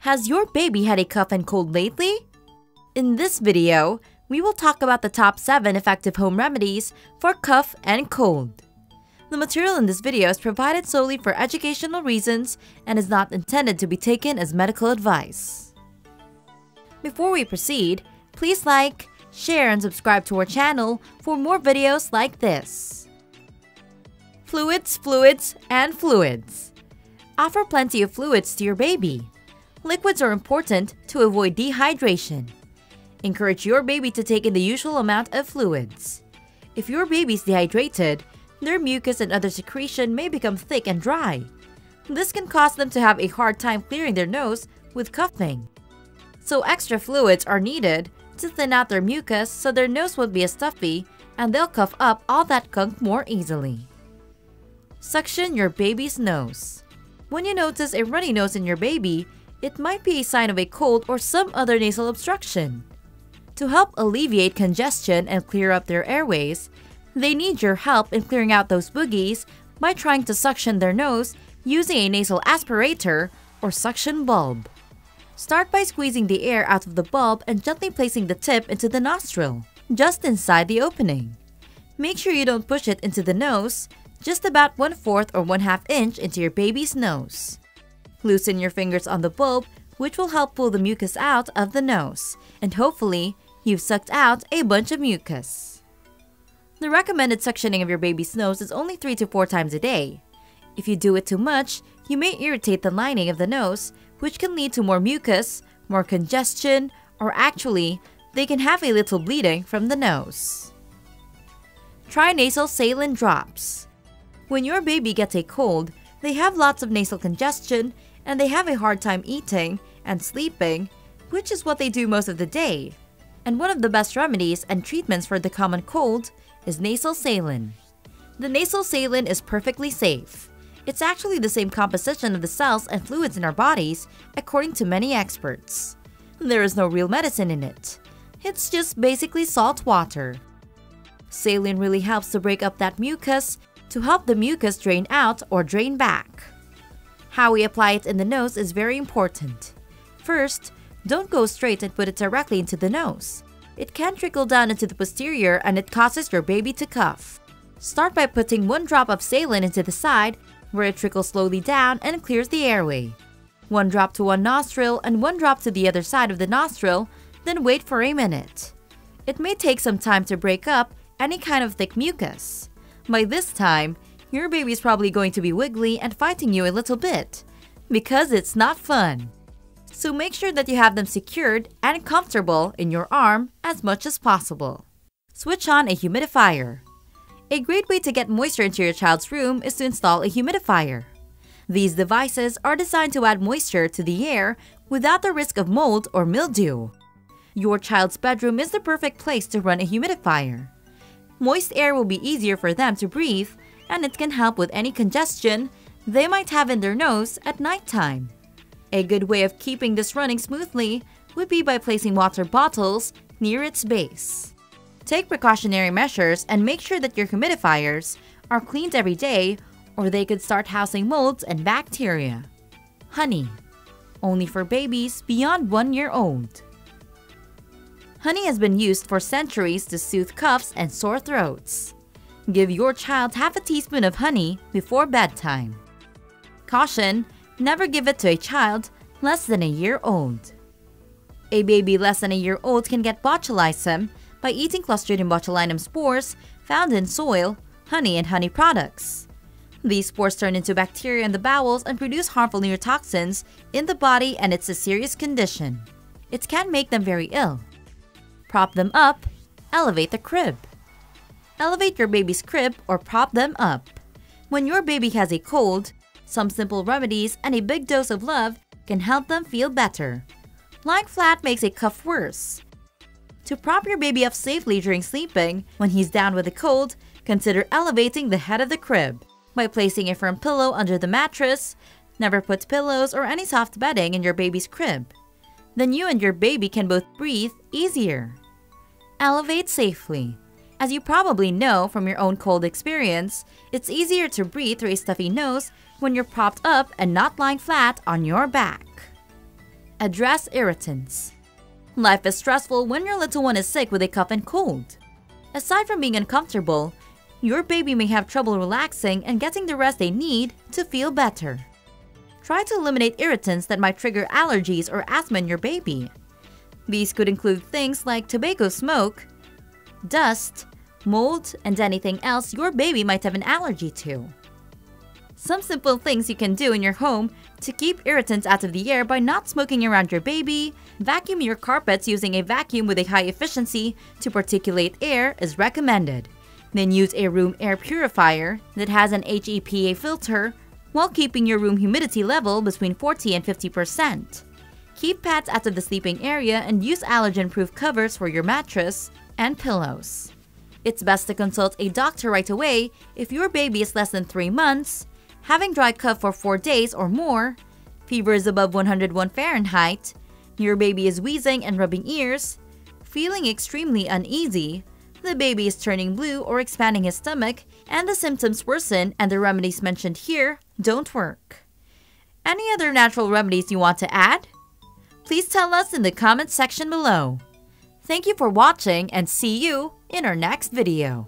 Has your baby had a cough and cold lately? In this video, we will talk about the top 7 effective home remedies for cough and cold. The material in this video is provided solely for educational reasons and is not intended to be taken as medical advice. Before we proceed, please like, share, and subscribe to our channel for more videos like this. Fluids, and fluids. Offer plenty of fluids to your baby. Liquids are important to avoid dehydration. Encourage your baby to take in the usual amount of fluids. If your baby is dehydrated, their mucus and other secretion may become thick and dry. This can cause them to have a hard time clearing their nose with coughing. So extra fluids are needed to thin out their mucus so their nose won't be as stuffy and they'll cough up all that gunk more easily. Suction your baby's nose. When you notice a runny nose in your baby, it might be a sign of a cold or some other nasal obstruction. To help alleviate congestion and clear up their airways, they need your help in clearing out those boogies by trying to suction their nose using a nasal aspirator or suction bulb. Start by squeezing the air out of the bulb and gently placing the tip into the nostril, just inside the opening. Make sure you don't push it into the nose, just about 1/4 or 1/2 inch into your baby's nose. Loosen your fingers on the bulb, which will help pull the mucus out of the nose, and hopefully, you've sucked out a bunch of mucus. The recommended suctioning of your baby's nose is only 3 to 4 times a day. If you do it too much, you may irritate the lining of the nose, which can lead to more mucus, more congestion, or actually, they can have a little bleeding from the nose. Try nasal saline drops. When your baby gets a cold, they have lots of nasal congestion and they have a hard time eating and sleeping, which is what they do most of the day. And one of the best remedies and treatments for the common cold is nasal saline. The nasal saline is perfectly safe. It's actually the same composition of the cells and fluids in our bodies, according to many experts. There is no real medicine in it. It's just basically salt water. Saline really helps to break up that mucus to help the mucus drain out or drain back. How we apply it in the nose is very important. First, don't go straight and put it directly into the nose. It can trickle down into the posterior and it causes your baby to cough. Start by putting 1 drop of saline into the side where it trickles slowly down and clears the airway. 1 drop to one nostril and 1 drop to the other side of the nostril, then wait for a minute. It may take some time to break up any kind of thick mucus. By this time, your baby's probably going to be wiggly and fighting you a little bit, because it's not fun. So make sure that you have them secured and comfortable in your arm as much as possible. Switch on a humidifier. A great way to get moisture into your child's room is to install a humidifier. These devices are designed to add moisture to the air without the risk of mold or mildew. Your child's bedroom is the perfect place to run a humidifier. Moist air will be easier for them to breathe, and it can help with any congestion they might have in their nose at nighttime. A good way of keeping this running smoothly would be by placing water bottles near its base. Take precautionary measures and make sure that your humidifiers are cleaned every day or they could start housing molds and bacteria. Honey. Only for babies beyond 1 year old. Honey has been used for centuries to soothe coughs and sore throats. Give your child half a teaspoon of honey before bedtime. Caution: never give it to a child less than a year old. A baby less than a year old can get botulism by eating Clostridium botulinum spores found in soil, honey, and honey products. These spores turn into bacteria in the bowels and produce harmful neurotoxins in the body, and it's a serious condition. It can make them very ill. Prop them up, elevate the crib. Elevate your baby's crib or prop them up. When your baby has a cold, some simple remedies and a big dose of love can help them feel better. Lying flat makes a cough worse. To prop your baby up safely during sleeping, when he's down with a cold, consider elevating the head of the crib by placing a firm pillow under the mattress. Never put pillows or any soft bedding in your baby's crib. Then you and your baby can both breathe easier. Elevate safely. As you probably know from your own cold experience, it's easier to breathe through a stuffy nose when you're propped up and not lying flat on your back. Address irritants. Life is stressful when your little one is sick with a cough and cold. Aside from being uncomfortable, your baby may have trouble relaxing and getting the rest they need to feel better. Try to eliminate irritants that might trigger allergies or asthma in your baby. These could include things like tobacco smoke, dust, mold, and anything else your baby might have an allergy to. Some simple things you can do in your home to keep irritants out of the air by not smoking around your baby: vacuum your carpets using a vacuum with a high efficiency to particulate air is recommended. Then use a room air purifier that has an HEPA filter while keeping your room humidity level between 40 and 50%. Keep pets out of the sleeping area and use allergen-proof covers for your mattress and pillows. It's best to consult a doctor right away if your baby is less than 3 months, having dry cough for 4 days or more, fever is above 101 Fahrenheit, your baby is wheezing and rubbing ears, feeling extremely uneasy, the baby is turning blue or expanding his stomach, and the symptoms worsen and the remedies mentioned here don't work. Any other natural remedies you want to add? Please tell us in the comments section below. Thank you for watching and see you in our next video.